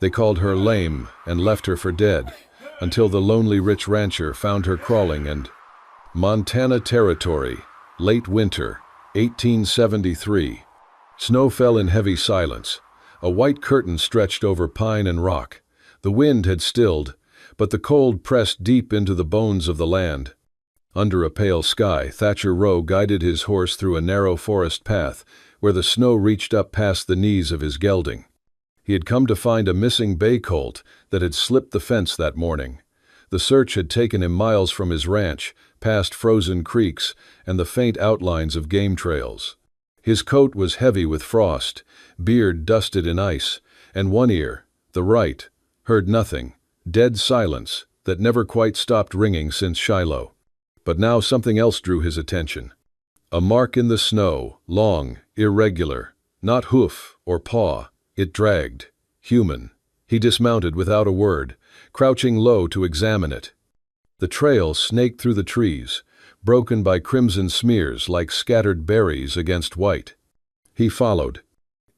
They called her lame and left her for dead, until the lonely rich rancher found her crawling and Montana Territory, late winter, 1873. Snow fell in heavy silence. A white curtain stretched over pine and rock. The wind had stilled, but the cold pressed deep into the bones of the land. Under a pale sky, Thatcher Rowe guided his horse through a narrow forest path where the snow reached up past the knees of his gelding. He had come to find a missing bay colt that had slipped the fence that morning. The search had taken him miles from his ranch, past frozen creeks and the faint outlines of game trails. His coat was heavy with frost, beard dusted in ice, and one ear, the right, heard nothing, dead silence that never quite stopped ringing since Shiloh. But now something else drew his attention. A mark in the snow, long, irregular, not hoof or paw. It dragged, human. He dismounted without a word, crouching low to examine it. The trail snaked through the trees, broken by crimson smears like scattered berries against white. He followed.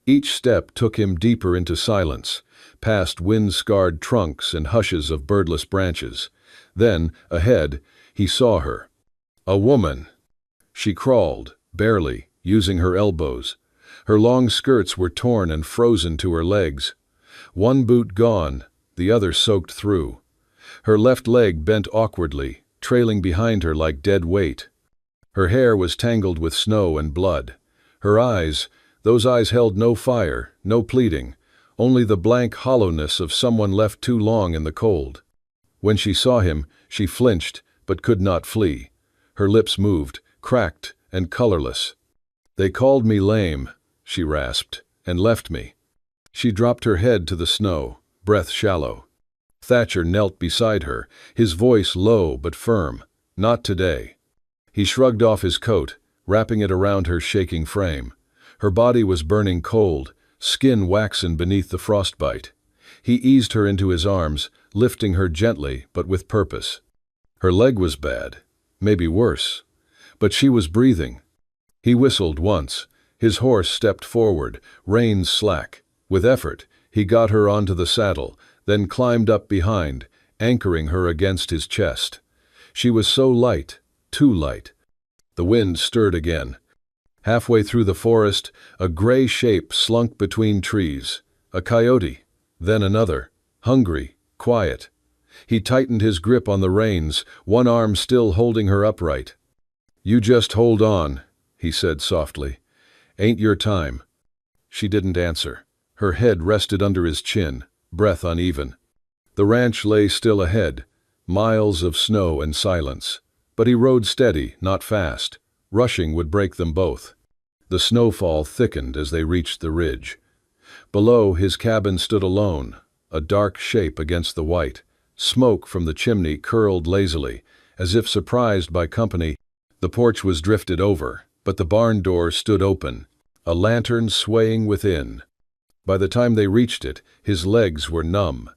Each step took him deeper into silence, past wind-scarred trunks and hushes of birdless branches. Then, ahead, he saw her. A woman. She crawled, barely, using her elbows. Her long skirts were torn and frozen to her legs. One boot gone, the other soaked through. Her left leg bent awkwardly, trailing behind her like dead weight. Her hair was tangled with snow and blood. Her eyes, those eyes held no fire, no pleading, only the blank hollowness of someone left too long in the cold. When she saw him, she flinched, but could not flee. Her lips moved, cracked and colorless. "They called me lame," she rasped, "and left me." She dropped her head to the snow, breath shallow. Thatcher knelt beside her, his voice low but firm. "Not today." He shrugged off his coat, wrapping it around her shaking frame. Her body was burning cold, skin waxen beneath the frostbite. He eased her into his arms, lifting her gently but with purpose. Her leg was bad, maybe worse, but she was breathing. He whistled once. His horse stepped forward, reins slack. With effort, he got her onto the saddle, then climbed up behind, anchoring her against his chest. She was so light, too light. The wind stirred again. Halfway through the forest, a gray shape slunk between trees. A coyote, then another, hungry, quiet. He tightened his grip on the reins, one arm still holding her upright. "You just hold on," he said softly. "Ain't your time." She didn't answer. Her head rested under his chin, breath uneven. The ranch lay still ahead, miles of snow and silence. But he rode steady, not fast. Rushing would break them both. The snowfall thickened as they reached the ridge. Below, his cabin stood alone, a dark shape against the white. Smoke from the chimney curled lazily, as if surprised by company. The porch was drifted over, but the barn door stood open, a lantern swaying within. By the time they reached it, his legs were numb.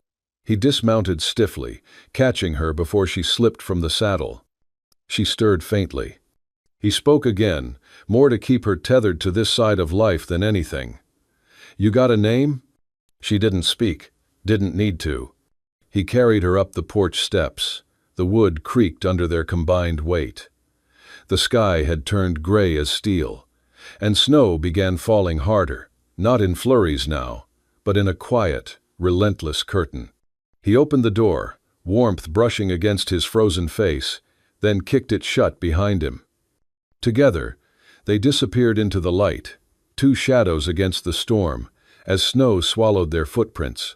He dismounted stiffly, catching her before she slipped from the saddle. She stirred faintly. He spoke again, more to keep her tethered to this side of life than anything. "You got a name?" She didn't speak, didn't need to. He carried her up the porch steps. The wood creaked under their combined weight. The sky had turned gray as steel, and snow began falling harder, not in flurries now, but in a quiet, relentless curtain. He opened the door, warmth brushing against his frozen face, then kicked it shut behind him. Together, they disappeared into the light, two shadows against the storm, as snow swallowed their footprints.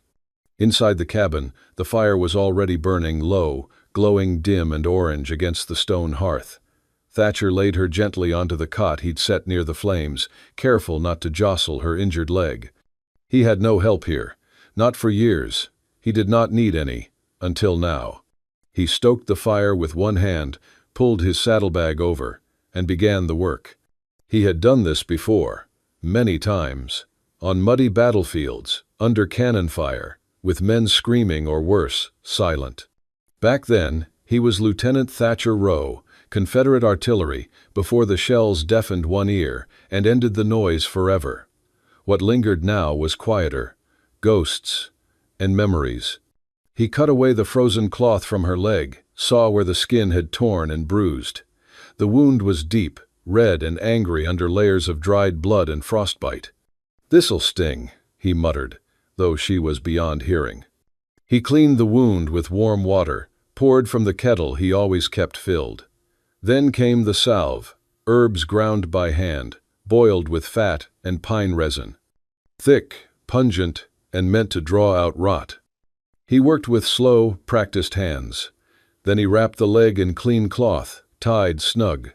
Inside the cabin, the fire was already burning low, glowing dim and orange against the stone hearth. Thatcher laid her gently onto the cot he'd set near the flames, careful not to jostle her injured leg. He had no help here, not for years. He did not need any, until now. He stoked the fire with one hand, pulled his saddlebag over, and began the work. He had done this before, many times, on muddy battlefields, under cannon fire, with men screaming or worse, silent. Back then, he was Lieutenant Thatcher Rowe, Confederate artillery, before the shells deafened one ear and ended the noise forever. What lingered now was quieter. Ghosts. and memories. He cut away the frozen cloth from her leg, saw where the skin had torn and bruised. The wound was deep, red and angry under layers of dried blood and frostbite. "This'll sting," he muttered, though she was beyond hearing. He cleaned the wound with warm water, poured from the kettle he always kept filled. Then came the salve, herbs ground by hand, boiled with fat and pine resin. Thick, pungent, and meant to draw out rot. He worked with slow, practiced hands. Then he wrapped the leg in clean cloth, tied snug.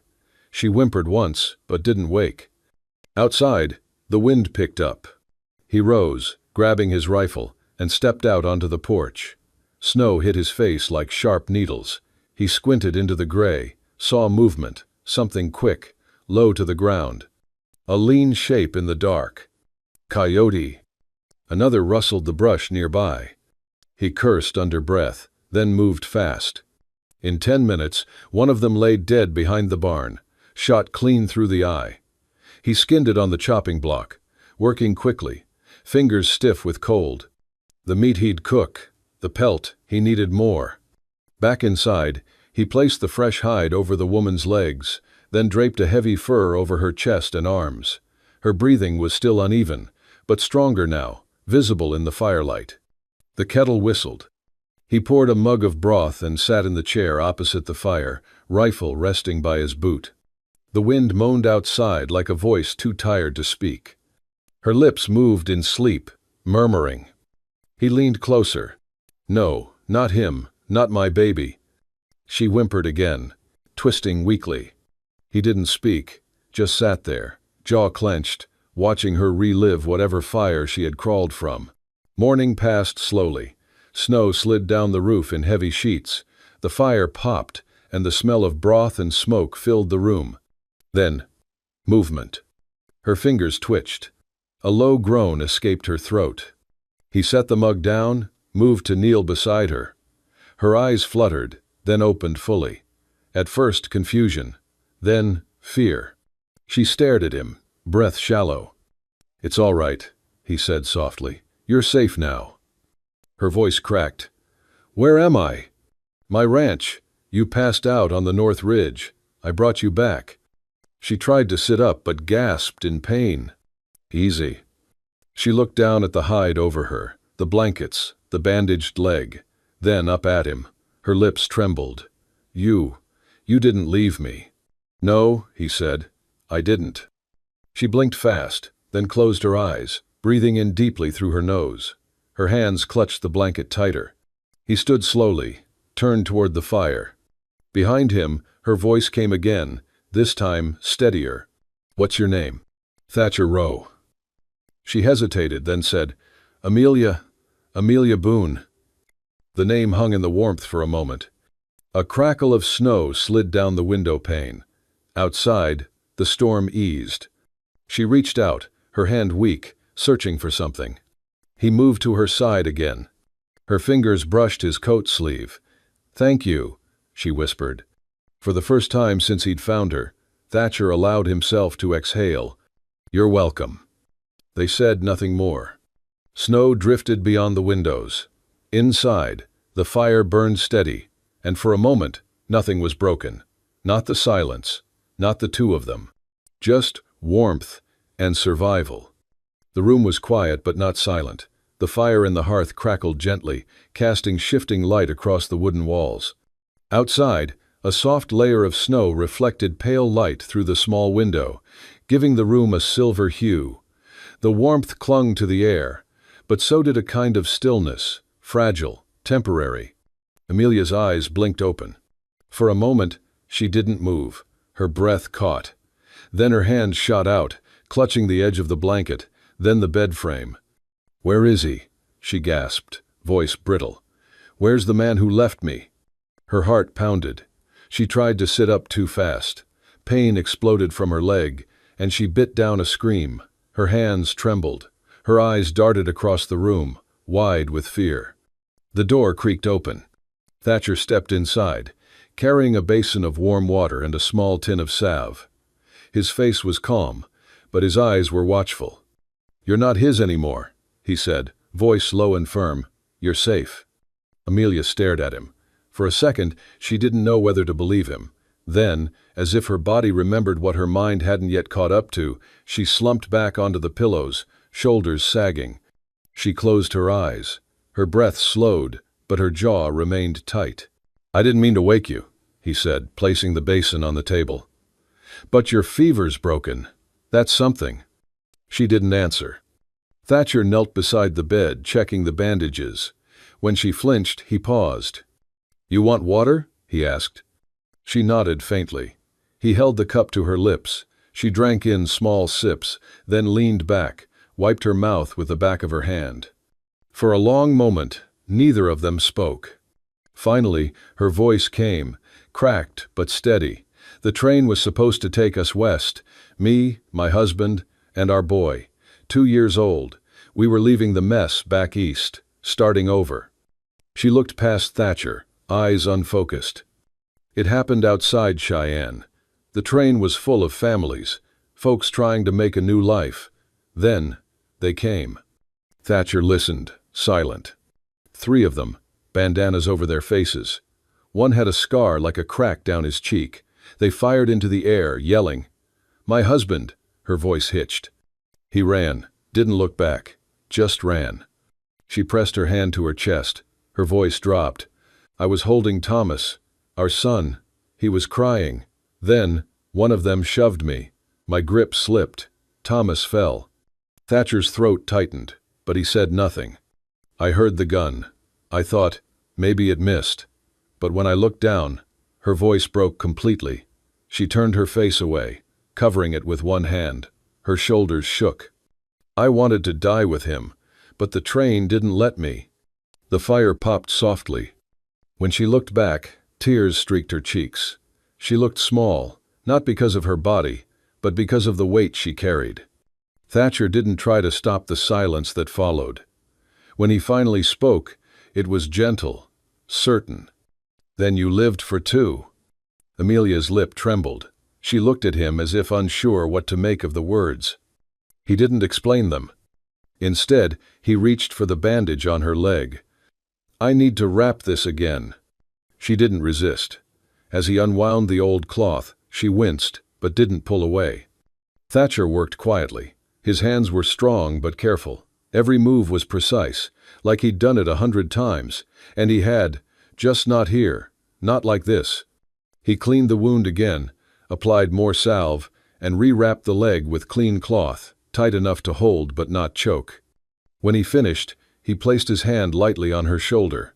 She whimpered once, but didn't wake. Outside, the wind picked up. He rose, grabbing his rifle, and stepped out onto the porch. Snow hit his face like sharp needles. He squinted into the gray, saw movement, something quick, low to the ground. A lean shape in the dark. Coyote. Another rustled the brush nearby. He cursed under breath, then moved fast. In 10 minutes, one of them lay dead behind the barn, shot clean through the eye. He skinned it on the chopping block, working quickly, fingers stiff with cold. The meat he'd cook, the pelt, he needed more. Back inside, he placed the fresh hide over the woman's legs, then draped a heavy fur over her chest and arms. Her breathing was still uneven, but stronger now, visible in the firelight. The kettle whistled. He poured a mug of broth and sat in the chair opposite the fire, rifle resting by his boot. The wind moaned outside like a voice too tired to speak. Her lips moved in sleep, murmuring. He leaned closer. "No, not him, not my baby." She whimpered again, twisting weakly. He didn't speak, just sat there, jaw clenched, watching her relive whatever fire she had crawled from. Morning passed slowly. Snow slid down the roof in heavy sheets. The fire popped, and the smell of broth and smoke filled the room. Then, movement. Her fingers twitched. A low groan escaped her throat. He set the mug down, moved to kneel beside her. Her eyes fluttered, then opened fully. At first confusion, then fear. She stared at him, breath shallow. "It's all right," he said softly. "You're safe now." Her voice cracked. "Where am I?" "My ranch. You passed out on the North Ridge. I brought you back." She tried to sit up but gasped in pain. "Easy." She looked down at the hide over her, the blankets, the bandaged leg, then up at him. Her lips trembled. You didn't leave me." "No," he said. "I didn't." She blinked fast, then closed her eyes, breathing in deeply through her nose. Her hands clutched the blanket tighter. He stood slowly, turned toward the fire. Behind him, her voice came again, this time steadier. "What's your name?" "Thatcher Rowe." She hesitated, then said, Amelia Boone." The name hung in the warmth for a moment. A crackle of snow slid down the window pane. Outside, the storm eased. She reached out, her hand weak, searching for something. He moved to her side again. Her fingers brushed his coat sleeve. "Thank you," she whispered. For the first time since he'd found her, Thatcher allowed himself to exhale. "You're welcome." They said nothing more. Snow drifted beyond the windows. Inside, the fire burned steady, and for a moment, nothing was broken. Not the silence, not the two of them. Just warmth and survival. The room was quiet but not silent. The fire in the hearth crackled gently, casting shifting light across the wooden walls. Outside, a soft layer of snow reflected pale light through the small window, giving the room a silver hue. The warmth clung to the air, but so did a kind of stillness, fragile, temporary. Amelia's eyes blinked open. For a moment, she didn't move. Her breath caught. Then her hand shot out, clutching the edge of the blanket, then the bed frame. "Where is he?" she gasped, voice brittle. "Where's the man who left me?" Her heart pounded. She tried to sit up too fast. Pain exploded from her leg, and she bit down a scream. Her hands trembled. Her eyes darted across the room, wide with fear. The door creaked open. Thatcher stepped inside, carrying a basin of warm water and a small tin of salve. His face was calm, but his eyes were watchful. "You're not his anymore," he said, voice low and firm. "You're safe." Amelia stared at him. For a second, she didn't know whether to believe him. Then, as if her body remembered what her mind hadn't yet caught up to, she slumped back onto the pillows, shoulders sagging. She closed her eyes. Her breath slowed, but her jaw remained tight. "I didn't mean to wake you," he said, placing the basin on the table. "But your fever's broken. That's something." She didn't answer. Thatcher knelt beside the bed, checking the bandages. When she flinched, he paused. "You want water?" he asked. She nodded faintly. He held the cup to her lips. She drank in small sips, then leaned back, wiped her mouth with the back of her hand. For a long moment, neither of them spoke. Finally, her voice came, cracked but steady. "The train was supposed to take us west. Me, my husband, and our boy. 2 years old. We were leaving the mess back east, starting over." She looked past Thatcher, eyes unfocused. It happened outside Cheyenne. The train was full of families, folks trying to make a new life. Then, they came. Thatcher listened, silent. 3 of them, bandanas over their faces. One had a scar like a crack down his cheek. They fired into the air, yelling. "My husband!" Her voice hitched. He ran, didn't look back, just ran. She pressed her hand to her chest. Her voice dropped. "I was holding Thomas, our son. He was crying. Then, one of them shoved me. My grip slipped. Thomas fell." Thatcher's throat tightened, but he said nothing. "I heard the gun. I thought, maybe it missed. But when I looked down," her voice broke completely. She turned her face away, covering it with one hand. Her shoulders shook. "I wanted to die with him, but the train didn't let me." The fire popped softly. When she looked back, tears streaked her cheeks. She looked small, not because of her body, but because of the weight she carried. Thatcher didn't try to stop the silence that followed. When he finally spoke, it was gentle, certain. "Then you lived for 2. Amelia's lip trembled. She looked at him as if unsure what to make of the words. He didn't explain them. Instead, he reached for the bandage on her leg. "I need to wrap this again." She didn't resist. As he unwound the old cloth, she winced, but didn't pull away. Thatcher worked quietly. His hands were strong but careful. Every move was precise, like he'd done it 100 times, and he had, just not here, not like this. He cleaned the wound again, applied more salve, and rewrapped the leg with clean cloth, tight enough to hold but not choke. When he finished, he placed his hand lightly on her shoulder.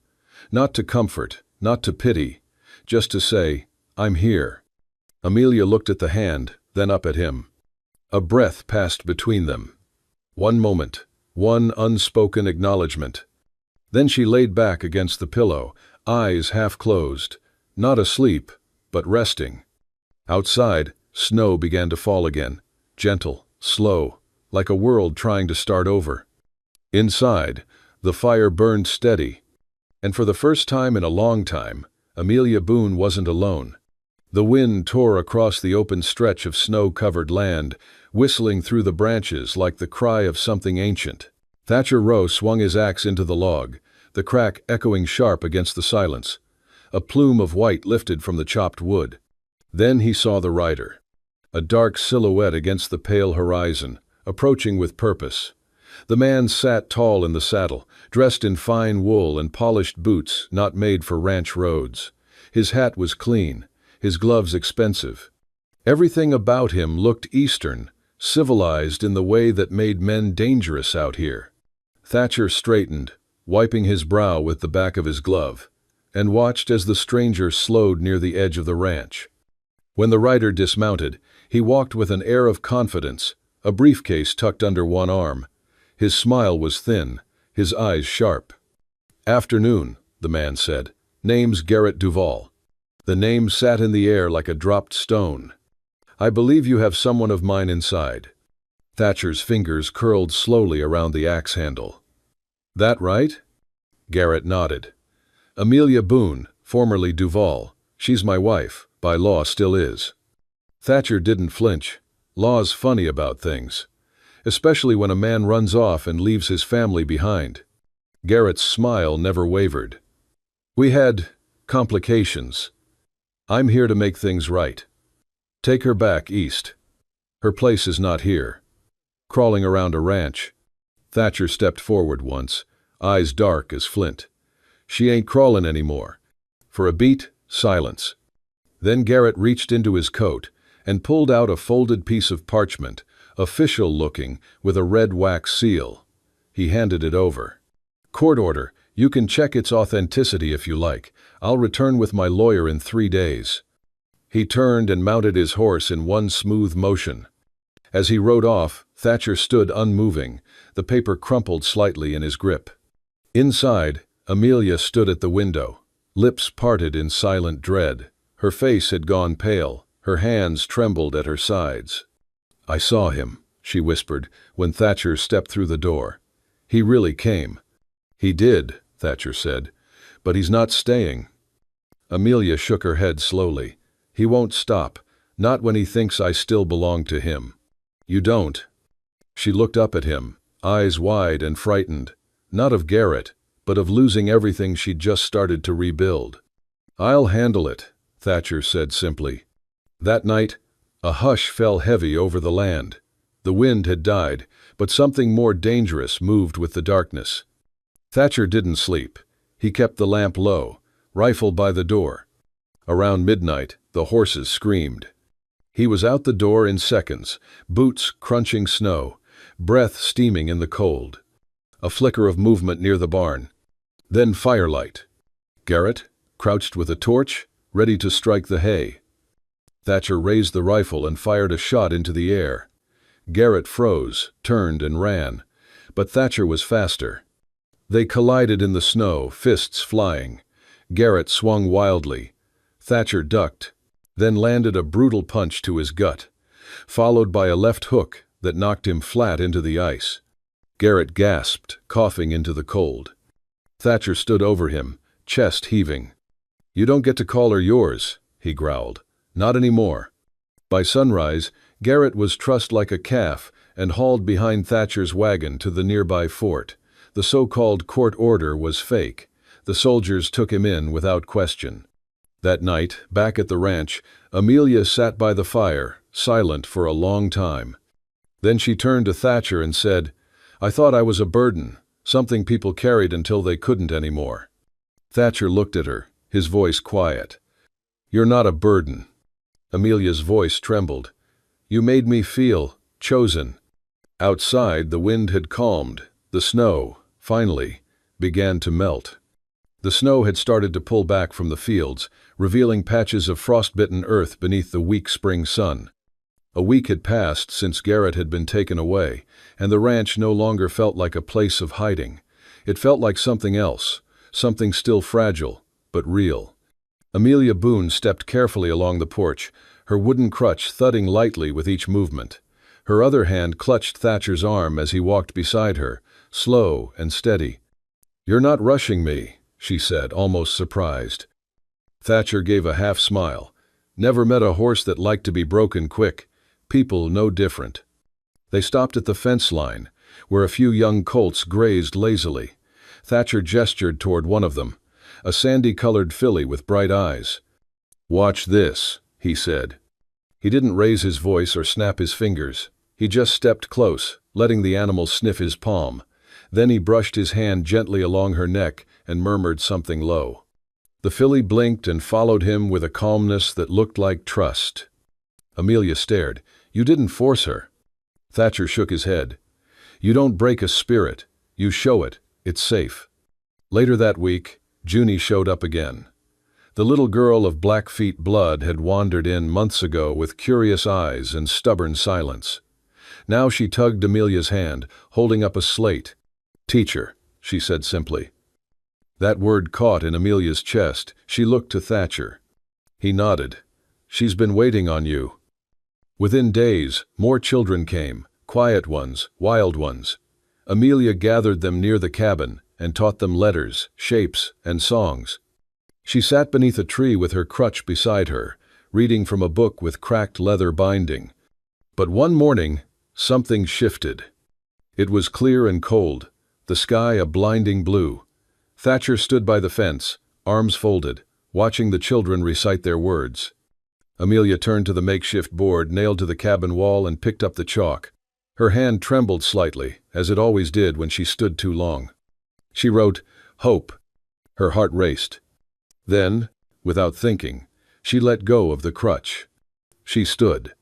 Not to comfort, not to pity, just to say, "I'm here." Amelia looked at the hand, then up at him. A breath passed between them. One moment, one unspoken acknowledgement. Then she laid back against the pillow, eyes half closed, not asleep, but resting. Outside, snow began to fall again, gentle, slow, like a world trying to start over. Inside, the fire burned steady, and for the first time in a long time, Amelia Boone wasn't alone. The wind tore across the open stretch of snow-covered land, whistling through the branches like the cry of something ancient. Thatcher Rowe swung his axe into the log, the crack echoing sharp against the silence. A plume of white lifted from the chopped wood. Then he saw the rider, a dark silhouette against the pale horizon, approaching with purpose. The man sat tall in the saddle, dressed in fine wool and polished boots not made for ranch roads. His hat was clean, his gloves expensive. Everything about him looked Eastern, civilized in the way that made men dangerous out here. Thatcher straightened, wiping his brow with the back of his glove, and watched as the stranger slowed near the edge of the ranch. When the rider dismounted, he walked with an air of confidence, a briefcase tucked under one arm. His smile was thin, his eyes sharp. "Afternoon," the man said. "Name's Garrett Duval." The name sat in the air like a dropped stone. "I believe you have someone of mine inside." Thatcher's fingers curled slowly around the axe handle. "That right?" Garrett nodded. "Amelia Boone, formerly Duval. She's my wife, by law still is." Thatcher didn't flinch. Law's funny about things, especially when a man runs off and leaves his family behind. Garrett's smile never wavered. "We had complications. I'm here to make things right. Take her back east. Her place is not here." Crawling around a ranch. Thatcher stepped forward once, eyes dark as flint. "She ain't crawlin' anymore." For a beat, silence. Then Garrett reached into his coat and pulled out a folded piece of parchment, official-looking, with a red wax seal. He handed it over. "Court order. You can check its authenticity if you like. I'll return with my lawyer in 3 days." He turned and mounted his horse in one smooth motion. As he rode off, Thatcher stood unmoving, the paper crumpled slightly in his grip. Inside, Amelia stood at the window, lips parted in silent dread. Her face had gone pale, her hands trembled at her sides. "I saw him," she whispered, when Thatcher stepped through the door. "He really came." "He did," Thatcher said, "but he's not staying." Amelia shook her head slowly. "He won't stop, not when he thinks I still belong to him." "You don't." She looked up at him, eyes wide and frightened, not of Garrett, but of losing everything she'd just started to rebuild. "I'll handle it," Thatcher said simply. That night, a hush fell heavy over the land. The wind had died, but something more dangerous moved with the darkness. Thatcher didn't sleep. He kept the lamp low, rifle by the door. Around midnight, the horses screamed. He was out the door in seconds, boots crunching snow, breath steaming in the cold. A flicker of movement near the barn. Then firelight. Garrett, crouched with a torch, ready to strike the hay. Thatcher raised the rifle and fired a shot into the air. Garrett froze, turned and ran, but Thatcher was faster. They collided in the snow, fists flying. Garrett swung wildly. Thatcher ducked, then landed a brutal punch to his gut, followed by a left hook that knocked him flat into the ice. Garrett gasped, coughing into the cold. Thatcher stood over him, chest heaving. "You don't get to call her yours," he growled. "Not anymore." By sunrise, Garrett was trussed like a calf and hauled behind Thatcher's wagon to the nearby fort. The so-called court order was fake. The soldiers took him in without question. That night, back at the ranch, Amelia sat by the fire, silent for a long time. Then she turned to Thatcher and said, "I thought I was a burden, something people carried until they couldn't anymore." Thatcher looked at her, his voice quiet. "You're not a burden." Amelia's voice trembled. "You made me feel chosen." Outside, the wind had calmed. The snow, finally, began to melt. The snow had started to pull back from the fields, revealing patches of frostbitten earth beneath the weak spring sun. A week had passed since Garrett had been taken away, and the ranch no longer felt like a place of hiding. It felt like something else, something still fragile, but real. Amelia Boone stepped carefully along the porch, her wooden crutch thudding lightly with each movement. Her other hand clutched Thatcher's arm as he walked beside her, slow and steady. "You're not rushing me," she said, almost surprised. Thatcher gave a half smile. "Never met a horse that liked to be broken quick. People no different." They stopped at the fence line, where a few young colts grazed lazily. Thatcher gestured toward one of them, a sandy-colored filly with bright eyes. "Watch this," he said. He didn't raise his voice or snap his fingers. He just stepped close, letting the animal sniff his palm. Then he brushed his hand gently along her neck and murmured something low. The filly blinked and followed him with a calmness that looked like trust. Amelia stared. "You didn't force her." Thatcher shook his head. "You don't break a spirit. You show it. It's safe." Later that week, Junie showed up again. The little girl of Blackfeet blood had wandered in months ago with curious eyes and stubborn silence. Now she tugged Amelia's hand, holding up a slate. "Teacher," she said simply. That word caught in Amelia's chest. She looked to Thatcher. He nodded. "She's been waiting on you." Within days, more children came, quiet ones, wild ones. Amelia gathered them near the cabin and taught them letters, shapes, and songs. She sat beneath a tree with her crutch beside her, reading from a book with cracked leather binding. But one morning, something shifted. It was clear and cold. the sky a blinding blue. Thatcher stood by the fence, arms folded, watching the children recite their words. Amelia turned to the makeshift board nailed to the cabin wall and picked up the chalk. Her hand trembled slightly, as it always did when she stood too long. She wrote, "Hope." Her heart raced. Then, without thinking, she let go of the crutch. She stood.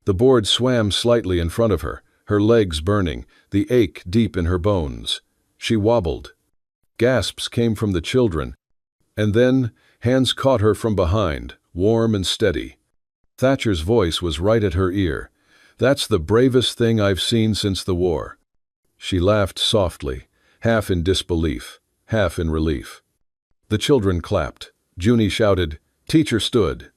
The board swam slightly in front of her, her legs burning, the ache deep in her bones. She wobbled. Gasps came from the children, and then hands caught her from behind, warm and steady. Thatcher's voice was right at her ear. "That's the bravest thing I've seen since the war." She laughed softly, half in disbelief, half in relief. The children clapped. Junie shouted. Teacher stood.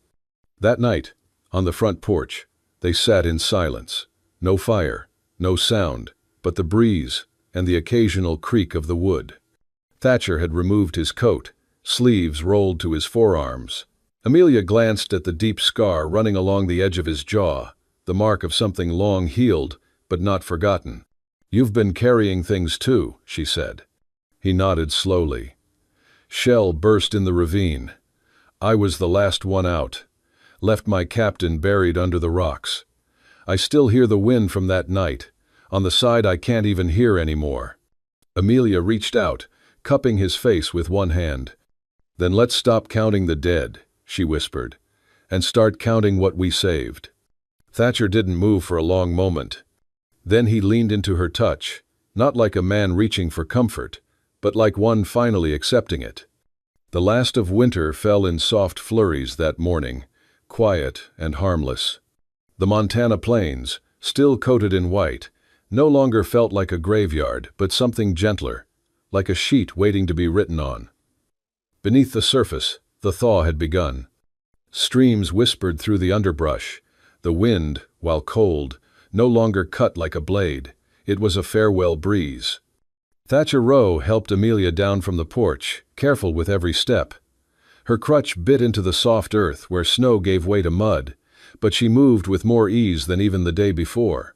That night, on the front porch, they sat in silence. No fire, no sound, but the breeze and the occasional creak of the wood. Thatcher had removed his coat, sleeves rolled to his forearms. Amelia glanced at the deep scar running along the edge of his jaw, the mark of something long healed, but not forgotten. "You've been carrying things too," she said. He nodded slowly. "Shell burst in the ravine. I was the last one out. Left my captain buried under the rocks. I still hear the wind from that night, on the side I can't even hear anymore." Amelia reached out, cupping his face with one hand. "Then let's stop counting the dead," she whispered, "and start counting what we saved." Thatcher didn't move for a long moment. Then he leaned into her touch, not like a man reaching for comfort, but like one finally accepting it. The last of winter fell in soft flurries that morning, quiet and harmless. The Montana plains, still coated in white, no longer felt like a graveyard, but something gentler, like a sheet waiting to be written on. Beneath the surface, the thaw had begun. Streams whispered through the underbrush. The wind, while cold, no longer cut like a blade. It was a farewell breeze. Thatcher Rowe helped Amelia down from the porch, careful with every step. Her crutch bit into the soft earth where snow gave way to mud, but she moved with more ease than even the day before.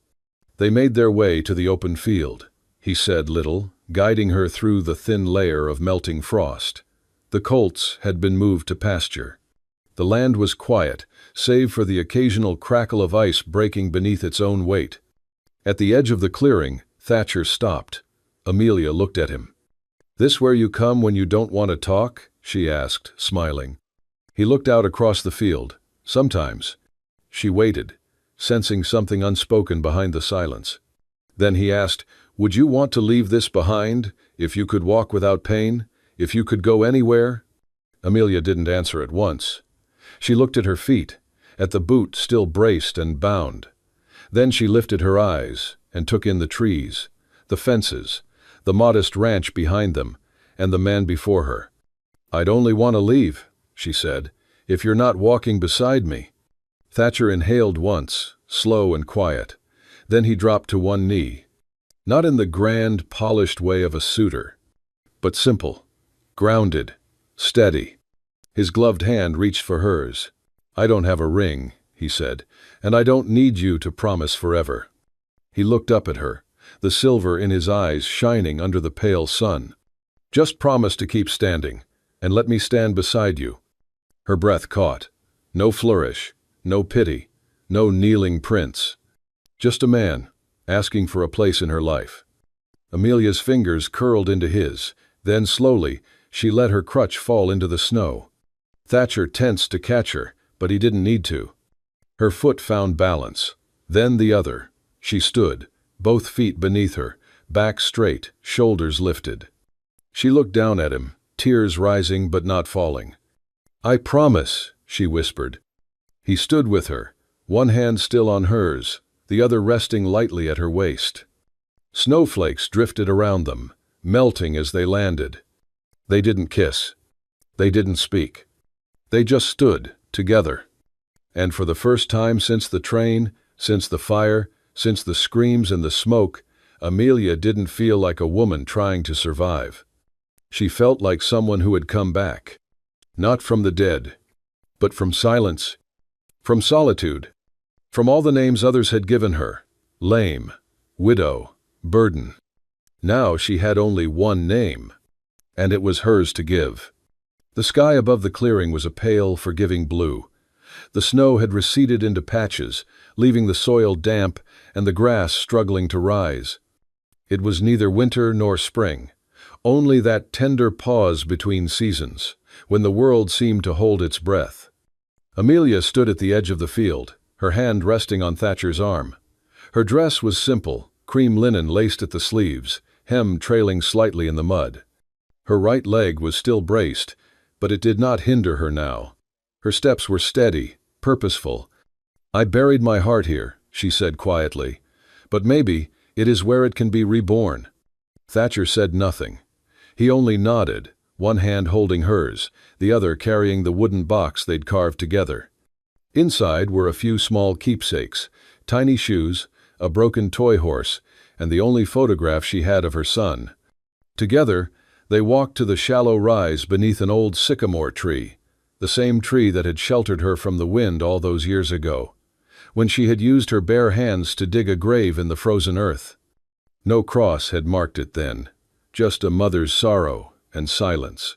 They made their way to the open field. He said little, guiding her through the thin layer of melting frost. The colts had been moved to pasture. The land was quiet, save for the occasional crackle of ice breaking beneath its own weight. At the edge of the clearing, Thatcher stopped. Amelia looked at him. "This where you come when you don't want to talk?" she asked, smiling. He looked out across the field. "Sometimes." She waited, sensing something unspoken behind the silence. Then he asked, "Would you want to leave this behind, if you could walk without pain, if you could go anywhere?" Amelia didn't answer at once. She looked at her feet, at the boot still braced and bound. Then she lifted her eyes and took in the trees, the fences, the modest ranch behind them, and the man before her. "I'd only want to leave," she said, "if you're not walking beside me." Thatcher inhaled once, slow and quiet. Then he dropped to one knee. Not in the grand, polished way of a suitor, but simple, grounded, steady. His gloved hand reached for hers. "I don't have a ring," he said, "and I don't need you to promise forever." He looked up at her, the silver in his eyes shining under the pale sun. "Just promise to keep standing, and let me stand beside you." Her breath caught. No flourish, no pity, no kneeling prince. Just a man, asking for a place in her life. Amelia's fingers curled into his, then slowly, she let her crutch fall into the snow. Thatcher tensed to catch her, but he didn't need to. Her foot found balance, then the other. She stood, both feet beneath her, back straight, shoulders lifted. She looked down at him, tears rising but not falling. "I promise," she whispered. He stood with her, one hand still on hers, the other resting lightly at her waist. Snowflakes drifted around them, melting as they landed. They didn't kiss. They didn't speak. They just stood, together. And for the first time since the train, since the fire, since the screams and the smoke, Amelia didn't feel like a woman trying to survive. She felt like someone who had come back. Not from the dead, but from silence, from solitude, from all the names others had given her: lame, widow, burden. Now she had only one name, and it was hers to give. The sky above the clearing was a pale, forgiving blue. The snow had receded into patches, leaving the soil damp and the grass struggling to rise. It was neither winter nor spring, only that tender pause between seasons, when the world seemed to hold its breath. Amelia stood at the edge of the field, her hand resting on Thatcher's arm. Her dress was simple, cream linen laced at the sleeves, hem trailing slightly in the mud. Her right leg was still braced, but it did not hinder her now. Her steps were steady, purposeful. "I buried my heart here," she said quietly, "but maybe it is where it can be reborn." Thatcher said nothing. He only nodded, one hand holding hers, the other carrying the wooden box they'd carved together. Inside were a few small keepsakes, tiny shoes, a broken toy horse, and the only photograph she had of her son. Together, they walked to the shallow rise beneath an old sycamore tree, the same tree that had sheltered her from the wind all those years ago, when she had used her bare hands to dig a grave in the frozen earth. No cross had marked it then, just a mother's sorrow and silence.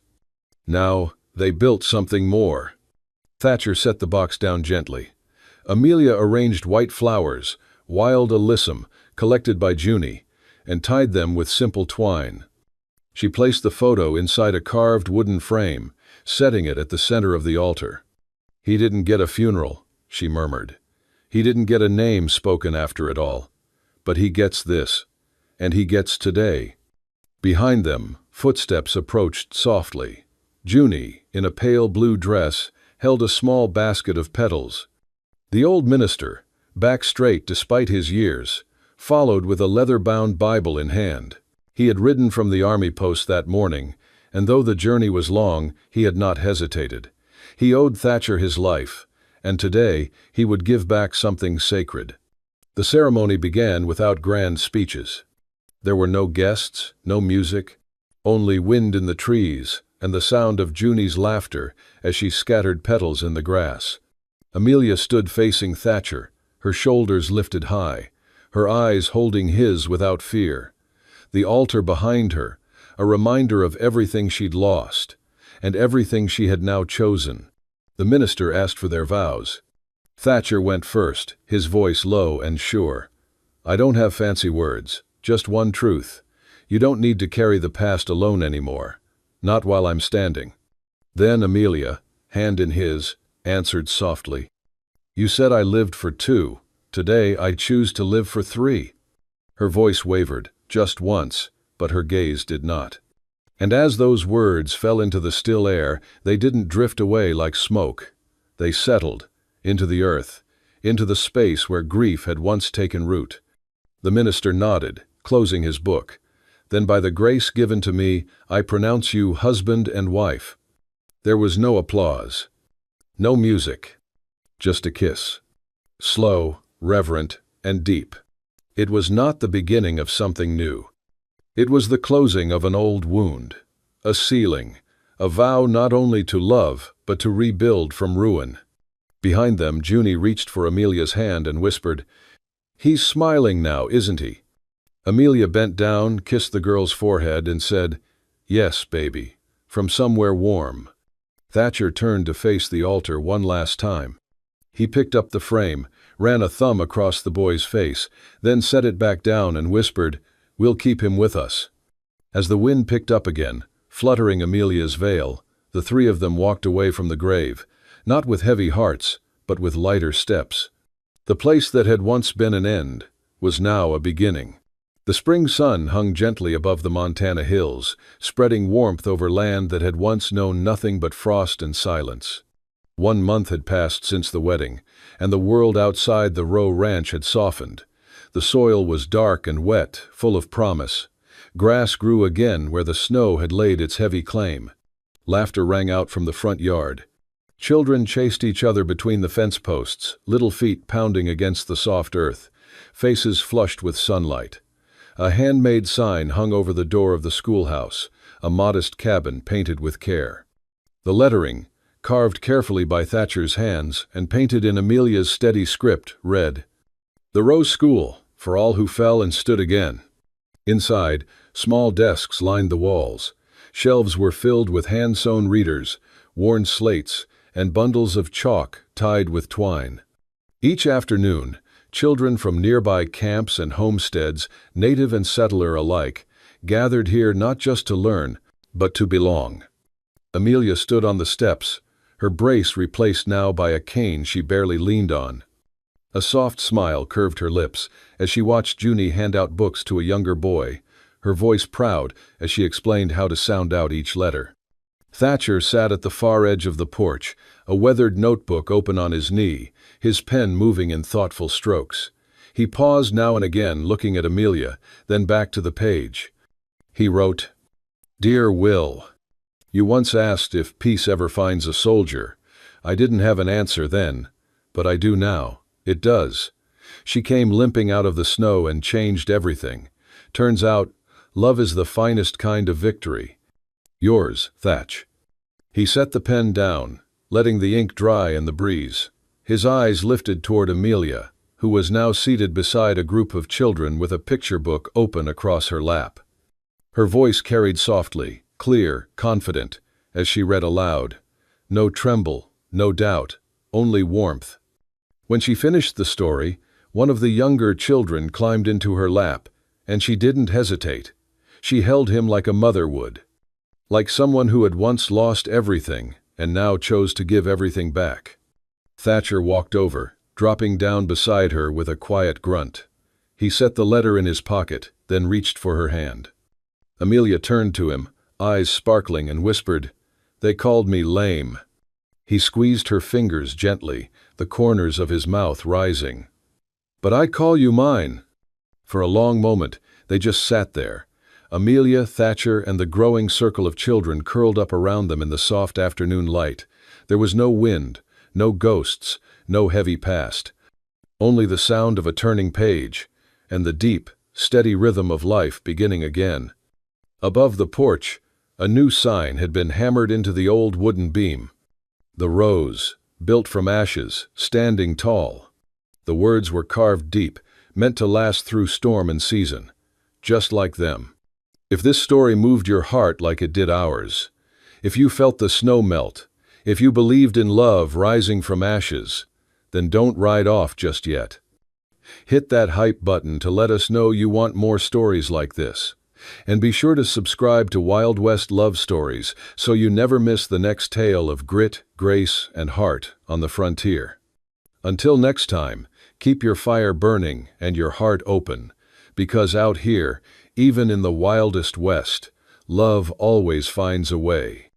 Now they built something more. Thatcher set the box down gently. Amelia arranged white flowers, wild alyssum, collected by Junie, and tied them with simple twine. She placed the photo inside a carved wooden frame, setting it at the center of the altar. "He didn't get a funeral," she murmured. "He didn't get a name spoken after it all. But he gets this, and he gets today." Behind them, footsteps approached softly. Junie, in a pale blue dress, held a small basket of petals. The old minister, back straight despite his years, followed with a leather-bound Bible in hand. He had ridden from the army post that morning, and though the journey was long, he had not hesitated. He owed Thatcher his life, and today he would give back something sacred. The ceremony began without grand speeches. There were no guests, no music, only wind in the trees and the sound of Junie's laughter as she scattered petals in the grass. Amelia stood facing Thatcher, her shoulders lifted high, her eyes holding his without fear. The altar behind her, a reminder of everything she'd lost, and everything she had now chosen. The minister asked for their vows. Thatcher went first, his voice low and sure. "I don't have fancy words, just one truth. You don't need to carry the past alone anymore. Not while I'm standing." Then Amelia, hand in his, answered softly, "You said I lived for two. Today I choose to live for three." Her voice wavered, just once, but her gaze did not. And as those words fell into the still air, they didn't drift away like smoke. They settled, into the earth, into the space where grief had once taken root. The minister nodded, closing his book. "Then by the grace given to me, I pronounce you husband and wife." There was no applause, no music, just a kiss. Slow, reverent, and deep. It was not the beginning of something new. It was the closing of an old wound, a sealing, a vow not only to love, but to rebuild from ruin. Behind them, Junie reached for Amelia's hand and whispered, "He's smiling now, isn't he?" Amelia bent down, kissed the girl's forehead, and said, "Yes, baby," from somewhere warm. Thatcher turned to face the altar one last time. He picked up the frame, ran a thumb across the boy's face, then set it back down and whispered, "We'll keep him with us." As the wind picked up again, fluttering Amelia's veil, the three of them walked away from the grave, not with heavy hearts, but with lighter steps. The place that had once been an end was now a beginning. The spring sun hung gently above the Montana hills, spreading warmth over land that had once known nothing but frost and silence. 1 month had passed since the wedding, and the world outside the Rowe ranch had softened. The soil was dark and wet, full of promise. Grass grew again where the snow had laid its heavy claim. Laughter rang out from the front yard. Children chased each other between the fence posts, little feet pounding against the soft earth, faces flushed with sunlight. A handmade sign hung over the door of the schoolhouse, a modest cabin painted with care. The lettering, carved carefully by Thatcher's hands and painted in Amelia's steady script, read, "The Rowe School, for all who fell and stood again." Inside, small desks lined the walls. Shelves were filled with hand-sewn readers, worn slates, and bundles of chalk tied with twine. Each afternoon, children from nearby camps and homesteads, native and settler alike, gathered here not just to learn, but to belong. Amelia stood on the steps, her brace replaced now by a cane she barely leaned on. A soft smile curved her lips as she watched Junie hand out books to a younger boy, her voice proud as she explained how to sound out each letter. Thatcher sat at the far edge of the porch, a weathered notebook open on his knee, his pen moving in thoughtful strokes. He paused now and again, looking at Amelia, then back to the page. He wrote, "Dear Will, you once asked if peace ever finds a soldier. I didn't have an answer then, but I do now. It does. She came limping out of the snow and changed everything. Turns out, love is the finest kind of victory. Yours, Thatch." He set the pen down, letting the ink dry in the breeze. His eyes lifted toward Amelia, who was now seated beside a group of children with a picture book open across her lap. Her voice carried softly, clear, confident, as she read aloud. No tremble, no doubt, only warmth. When she finished the story, one of the younger children climbed into her lap, and she didn't hesitate. She held him like a mother would. Like someone who had once lost everything and now chose to give everything back. Thatcher walked over, dropping down beside her with a quiet grunt. He set the letter in his pocket, then reached for her hand. Amelia turned to him, eyes sparkling, and whispered, "They called me lame." He squeezed her fingers gently, the corners of his mouth rising. "But I call you mine." For a long moment, they just sat there. Amelia, Thatcher, and the growing circle of children curled up around them in the soft afternoon light. There was no wind, no ghosts, no heavy past. Only the sound of a turning page, and the deep, steady rhythm of life beginning again. Above the porch, a new sign had been hammered into the old wooden beam. The Rose, built from ashes, standing tall. The words were carved deep, meant to last through storm and season. Just like them. If this story moved your heart like it did ours, if you felt the snow melt, if you believed in love rising from ashes, then don't ride off just yet. Hit that hype button to let us know you want more stories like this. And be sure to subscribe to Wild West Love Stories so you never miss the next tale of grit, grace, and heart on the frontier. Until next time, keep your fire burning and your heart open, because out here, even in the wildest West, love always finds a way.